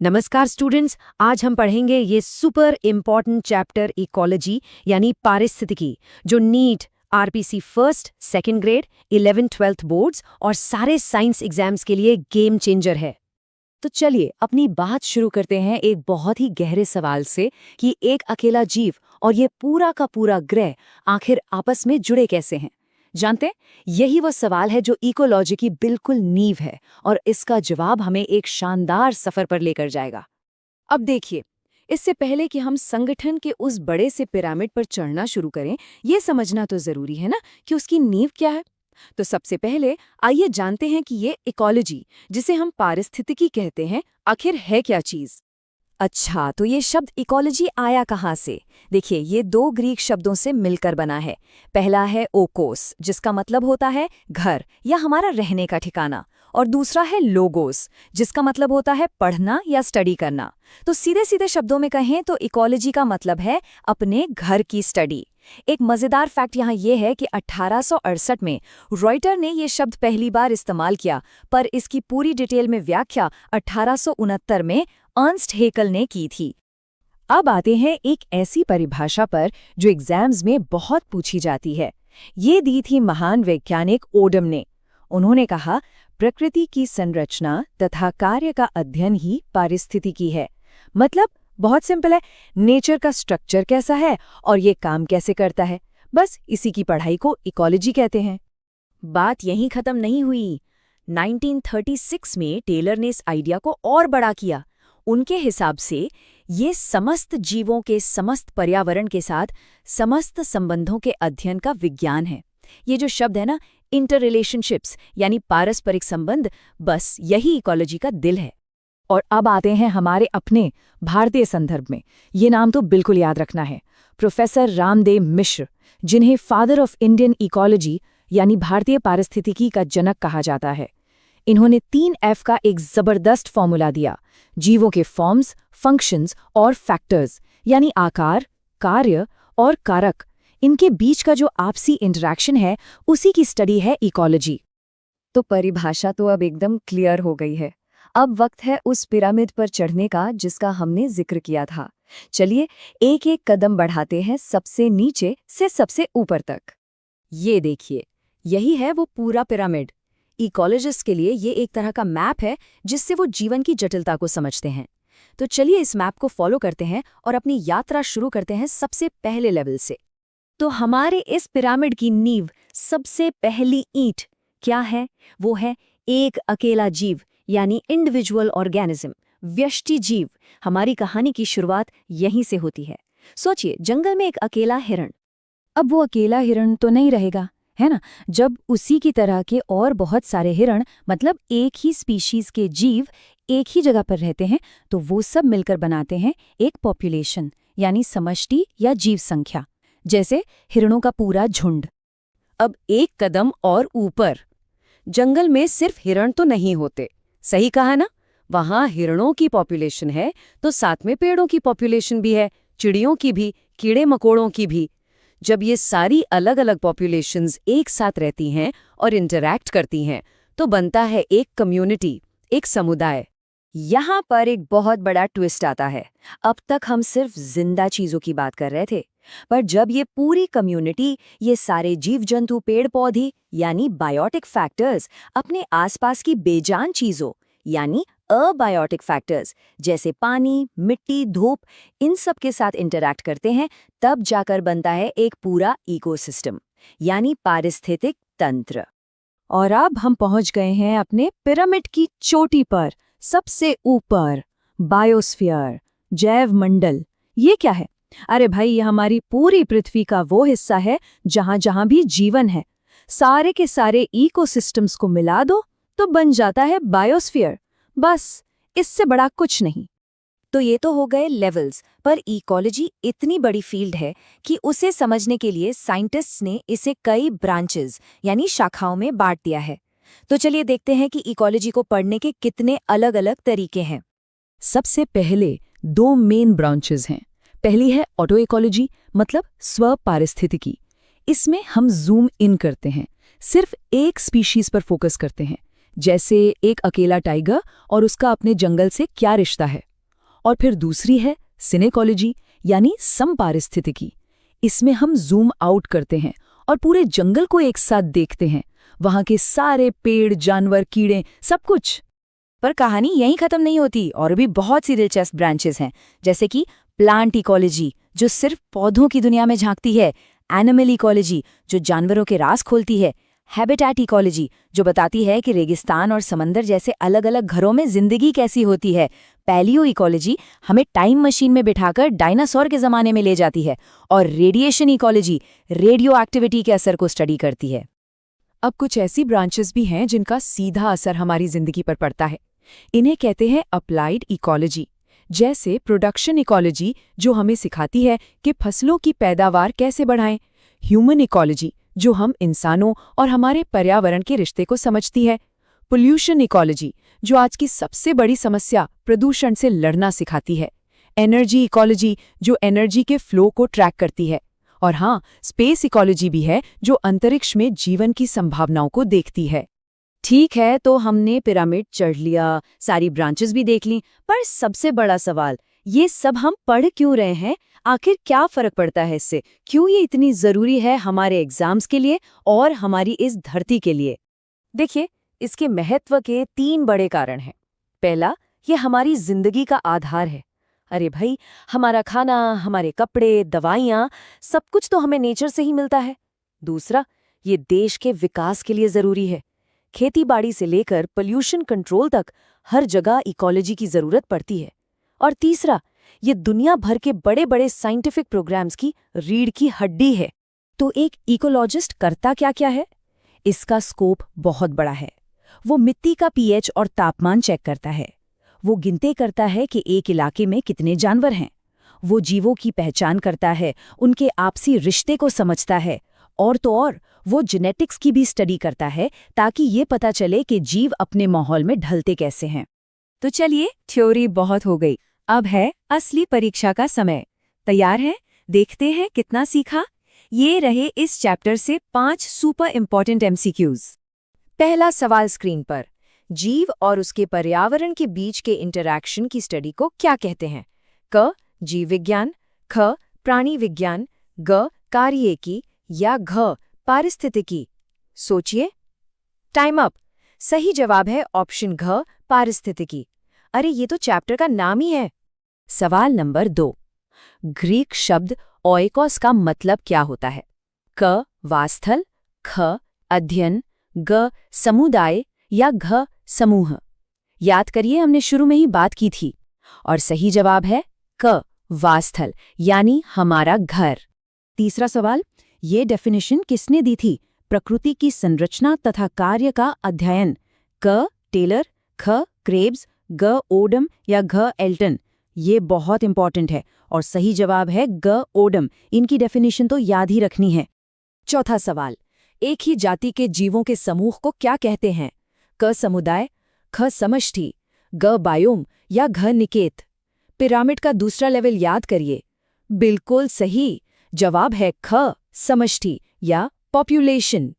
नमस्कार स्टूडेंट्स, आज हम पढ़ेंगे ये सुपर इम्पॉर्टेंट चैप्टर इकोलॉजी यानी पारिस्थितिकी, जो NEET, RPC first, second grade, 11th-12th boards और सारे साइंस एग्जाम्स के लिए गेम चेंजर है। तो चलिए अपनी बात शुरू करते हैं एक बहुत ही गहरे सवाल से कि एक अकेला जीव और ये पूरा का पूरा ग्रह आखिर आपस में जुड़े कैसे हैं। जानते हैं, यही वो सवाल है जो इकोलॉजी की बिल्कुल नींव है और इसका जवाब हमें एक शानदार सफर पर लेकर जाएगा। अब देखिए, इससे पहले कि हम संगठन के उस बड़े से पिरामिड पर चढ़ना शुरू करें, ये समझना तो जरूरी है ना कि उसकी नींव क्या है। तो सबसे पहले आइए जानते हैं कि ये इकोलॉजी, जिसे हम पारिस्थितिकी कहते हैं, आखिर है क्या चीज। अच्छा, तो ये शब्द इकोलॉजी आया कहाँ से? देखिए, ये दो ग्रीक शब्दों से मिलकर बना है। पहला है ओकोस, जिसका मतलब होता है घर या हमारा रहने का ठिकाना, और दूसरा है लोगोस, जिसका मतलब होता है पढ़ना या स्टडी करना। तो सीधे सीधे शब्दों में कहें तो इकोलॉजी का मतलब है अपने घर की स्टडी। एक मजेदार फैक्ट यहाँ ये है कि 1868 में रॉयटर ने ये शब्द पहली बार इस्तेमाल किया, पर इसकी पूरी डिटेल में व्याख्या 1869 में अर्नस्ट हेकल ने की थी। अब आते हैं एक ऐसी परिभाषा पर जो एग्जाम्स में बहुत पूछी जाती है। ये दी थी महान वैज्ञानिक ओडम ने। उन्होंने कहा, प्रकृति की संरचना तथा कार्य का अध्ययन ही पारिस्थितिकी है। मतलब बहुत सिंपल है, नेचर का स्ट्रक्चर कैसा है और ये काम कैसे करता है, बस इसी की पढ़ाई को इकोलॉजी कहते हैं। बात यहीं खत्म नहीं हुई। 1936 में टेलर ने इस आइडिया को और बड़ा किया। उनके हिसाब से ये समस्त जीवों के समस्त पर्यावरण के साथ समस्त संबंधों के अध्ययन का विज्ञान है। ये जो शब्द है ना, इंटर रिलेशनशिप्स यानी पारस्परिक संबंध, बस यही इकोलॉजी का दिल है। और अब आते हैं हमारे अपने भारतीय संदर्भ में। ये नाम तो बिल्कुल याद रखना है, प्रोफेसर रामदेव मिश्र, जिन्हें फादर ऑफ इंडियन इकोलॉजी यानी भारतीय पारिस्थितिकी का जनक कहा जाता है। इन्होंने 3F का एक जबरदस्त फॉर्मूला दिया। जीवों के फॉर्म्स, फंक्शंस और फैक्टर्स यानी आकार, कार्य और कारक, इनके बीच का जो आपसी इंटरैक्शन है, उसी की स्टडी है इकोलॉजी। तो परिभाषा तो अब एकदम क्लियर हो गई है। अब वक्त है उस पिरामिड पर चढ़ने का जिसका हमने जिक्र किया था। चलिए एक एक कदम बढ़ाते हैं सबसे नीचे से सबसे ऊपर तक। ये देखिए, यही है वो पूरा पिरामिड। इकोलॉजिस्ट के लिए ये एक तरह का मैप है जिससे वो जीवन की जटिलता को समझते हैं। तो चलिए इस मैप को फॉलो करते हैं और अपनी यात्रा शुरू करते हैं सबसे पहले लेवल से। तो हमारे इस पिरामिड की नींव, सबसे पहली ईंट क्या है? वो है एक अकेला जीव यानी इंडिविजुअल ऑर्गेनिज्म, व्यष्टि जीव। हमारी कहानी की शुरुआत यहीं से होती है। सोचिए, जंगल में एक अकेला हिरण। अब वो अकेला हिरण तो नहीं रहेगा, है ना? जब उसी की तरह के और बहुत सारे हिरण, मतलब एक ही स्पीशीज के जीव एक ही जगह पर रहते हैं, तो वो सब मिलकर बनाते हैं एक पॉपुलेशन यानी समष्टि या जीव संख्या, जैसे हिरणों का पूरा झुंड। अब एक कदम और ऊपर, जंगल में सिर्फ हिरण तो नहीं होते, सही कहा ना? वहां हिरणों की पॉपुलेशन है तो साथ में पेड़ों की पॉपुलेशन भी है, चिड़ियों की भी, कीड़े मकोड़ों की भी। जब ये सारी अलग अलग पॉपुलेशंस एक साथ रहती हैं और इंटरैक्ट करती हैं, तो बनता है एक कम्युनिटी, एक समुदाय। यहाँ पर एक बहुत बड़ा ट्विस्ट आता है। अब तक हम सिर्फ जिंदा चीजों की बात कर रहे थे, पर जब ये पूरी कम्युनिटी, ये सारे जीव जंतु, पेड़ पौधे यानी बायोटिक फैक्टर्स, अपने आसपास की बेजान चीजों यानी अबायोटिक फैक्टर्स जैसे पानी, मिट्टी, धूप, इन सब के साथ इंटरैक्ट करते हैं, तब जाकर बनता है एक पूरा इकोसिस्टम यानी पारिस्थितिक तंत्र। और अब हम पहुंच गए हैं अपने पिरामिड की चोटी पर, सबसे ऊपर, बायोस्फीयर, जैव मंडल। ये क्या है? अरे भाई, ये हमारी पूरी पृथ्वी का वो हिस्सा है जहां जहां भी जीवन है। सारे के सारे इकोसिस्टम्स को मिला दो तो बन जाता है बायोस्फीयर। बस, इससे बड़ा कुछ नहीं। तो ये तो हो गए लेवल्स, पर इकोलॉजी इतनी बड़ी फील्ड है कि उसे समझने के लिए साइंटिस्ट्स ने इसे कई ब्रांचेस यानी शाखाओं में बांट दिया है। तो चलिए देखते हैं कि इकोलॉजी को पढ़ने के कितने अलग अलग तरीके हैं। सबसे पहले दो मेन ब्रांचेस हैं। पहली है ऑटो इकोलॉजी, मतलब स्व पारिस्थितिकी। इसमें हम जूम इन करते हैं, सिर्फ एक स्पीशीज पर फोकस करते हैं, जैसे एक अकेला टाइगर और उसका अपने जंगल से क्या रिश्ता है। और फिर दूसरी है सिनेकोलॉजी यानी समपारिस्थितिकी। इसमें हम जूम आउट करते हैं और पूरे जंगल को एक साथ देखते हैं, वहां के सारे पेड़, जानवर, कीड़े, सब कुछ। पर कहानी यहीं खत्म नहीं होती, और भी बहुत सी दिलचस्प ब्रांचेस हैं, जैसे कि प्लांट इकोलॉजी जो सिर्फ पौधों की दुनिया में झांकती है, एनिमल इकोलॉजी जो जानवरों के राज खोलती है, हैबिटेट इकोलॉजी जो बताती है कि रेगिस्तान और समंदर जैसे अलग अलग घरों में जिंदगी कैसी होती है, पैलियो इकोलॉजी हमें टाइम मशीन में बिठाकर डायनासोर के ज़माने में ले जाती है, और रेडिएशन इकोलॉजी रेडियो एक्टिविटी के असर को स्टडी करती है। अब कुछ ऐसी ब्रांचेस भी हैं जिनका सीधा असर हमारी जिंदगी पर पड़ता है। इन्हें कहते हैं अप्लाइड इकोलॉजी। जैसे प्रोडक्शन इकोलॉजी जो हमें सिखाती है कि फसलों की पैदावार कैसे बढ़ाएं, ह्यूमन इकोलॉजी जो हम इंसानों और हमारे पर्यावरण के रिश्ते को समझती है, पोल्यूशन इकोलॉजी जो आज की सबसे बड़ी समस्या प्रदूषण से लड़ना सिखाती है, एनर्जी इकोलॉजी जो एनर्जी के फ्लो को ट्रैक करती है, और हाँ, स्पेस इकोलॉजी भी है जो अंतरिक्ष में जीवन की संभावनाओं को देखती है। ठीक है, तो हमने पिरामिड चढ़ लिया, सारी ब्रांचेस भी देख ली, पर सबसे बड़ा सवाल, ये सब हम पढ़ क्यों रहे हैं? आखिर क्या फर्क पड़ता है इससे? क्यों ये इतनी जरूरी है हमारे एग्जाम्स के लिए और हमारी इस धरती के लिए? देखिए, इसके महत्व के 3 बड़े कारण हैं। पहला, ये हमारी जिंदगी का आधार है। अरे भाई, हमारा खाना, हमारे कपड़े, दवाइयाँ, सब कुछ तो हमें नेचर से ही मिलता है। दूसरा, ये देश के विकास के लिए जरूरी है। खेतीबाड़ी से लेकर पोल्यूशन कंट्रोल तक हर जगह इकोलॉजी की जरूरत पड़ती है। और तीसरा, ये दुनिया भर के बड़े बड़े साइंटिफिक प्रोग्राम्स की रीढ़ की हड्डी है। तो एक इकोलॉजिस्ट करता क्या क्या है? इसका स्कोप बहुत बड़ा है। वो मिट्टी का पीएच और तापमान चेक करता है। वो गिनती करता है कि एक इलाके में कितने जानवर हैं। वो जीवों की पहचान करता है, उनके आपसी रिश्ते को समझता है, और तो और वो जेनेटिक्स की भी स्टडी करता है ताकि ये पता चले कि जीव अपने माहौल में ढलते कैसे हैं। तो चलिए, थ्योरी बहुत हो गई, अब है असली परीक्षा का समय। तैयार हैं? देखते हैं कितना सीखा। ये रहे इस चैप्टर से 5 सुपर इम्पॉर्टेंट एमसीक्यूज। पहला सवाल स्क्रीन पर, जीव और उसके पर्यावरण के बीच के इंटरैक्शन की स्टडी को क्या कहते हैं? क. जीव विज्ञान, ख. प्राणी विज्ञान, ग. कार्यिकी या घ. पारिस्थितिकी। सोचिए। Time up. सही जवाब है ऑप्शन घ, पारिस्थितिकी। अरे ये तो चैप्टर का नाम ही है। सवाल नंबर 2, ग्रीक शब्द ओइकोस का मतलब क्या होता है? क. वास्थल, ख. अध्ययन, ग. समुदाय या घ. समूह। याद करिए, हमने शुरू में ही बात की थी। और सही जवाब है क. वास्थल यानी हमारा घर। तीसरा सवाल, ये डेफिनेशन किसने दी थी? प्रकृति की संरचना तथा कार्य का अध्ययन। क. टेलर, ख. क्रेब्स, ग. ओडम या घ. एल्टन। ये बहुत इंपॉर्टेंट है और सही जवाब है ग. ओडम। इनकी डेफिनेशन तो याद ही रखनी है। चौथा सवाल, एक ही जाति के जीवों के समूह को क्या कहते हैं? क. समुदाय, ख. समष्टि, ग. बायोम या घ. निकेत। पिरामिड का दूसरा लेवल याद करिए। बिल्कुल सही जवाब है ख. समष्टि या पॉपुलेशन।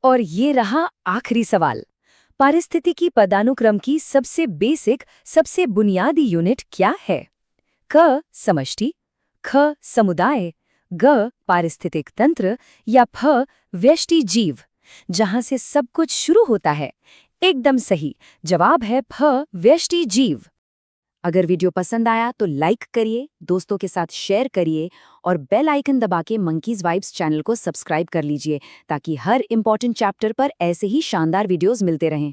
और ये रहा आखिरी सवाल, पारिस्थितिकी पदानुक्रम की सबसे बेसिक, सबसे बुनियादी यूनिट क्या है? क. समष्टि, ख. समुदाय, ग. पारिस्थितिक तंत्र या फ. व्यष्टि जीव, जहां से सब कुछ शुरू होता है। एकदम सही जवाब है फ. व्यष्टि जीव। अगर वीडियो पसंद आया तो लाइक करिए, दोस्तों के साथ शेयर करिए और बेल आइकन दबा के मंकीज वाइब्स चैनल को सब्सक्राइब कर लीजिए ताकि हर इंपॉर्टेंट चैप्टर पर ऐसे ही शानदार वीडियोस मिलते रहें।